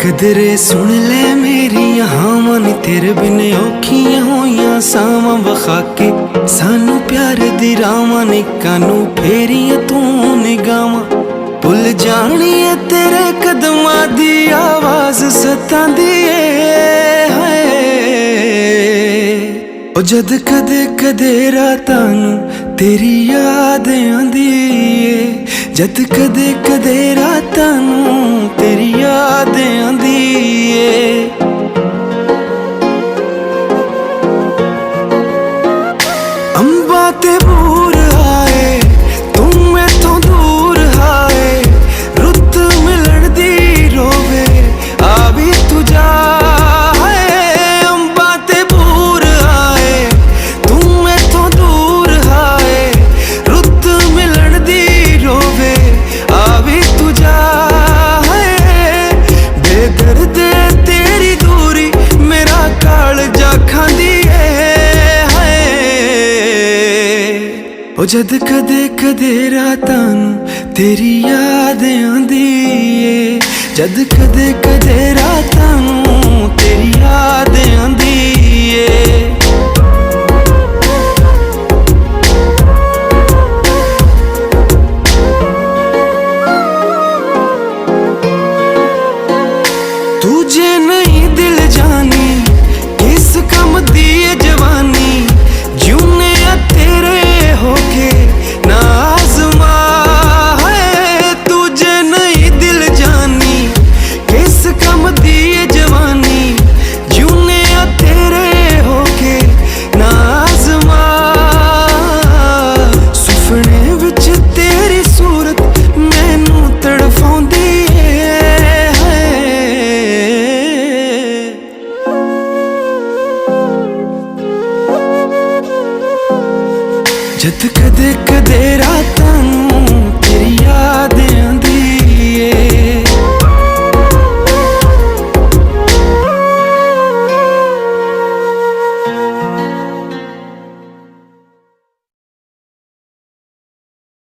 कदरे सुन ले मेरी हाँ मन तेरे बिन औखियां होइयां सावां वखा के सानू प्यार दी रावां निकानू फेरियां तू निगावां भुल जानी है तेरे कदमां दी आवाज सतांदी है ओ जद कदे कदे रातां नू तेरी याद आंदी है जद कदे कदे रातां नू तेरी याद आंदी है अंबा ते बूर आए तू मैथों दूर आए रुत मिलन दी रोवे आ भी तू जा अंबा ते बूर आए तू मैथों दूर आए रुत मिलन दी रोवे आ भी तू जा बेदर्द तेरी दूरी मेरा कालजा खांदी ओ जद कदे कदे रातां नू तेरी याद आंदी है जद कदे कदे रातां नू तेरी याद आंदी है तुझे नहीं दिल जानी किस कम दी जवानी जूने तेरे होके ना आज़मा है तुझे नहीं दिल जानी किस कम दी जवानी जूने तेरे होके ना आज़मा सुपने विच तेरी सूरत मैनू तड़फाउंदी जद कदे कदे रातां नू तेरी याद आंदी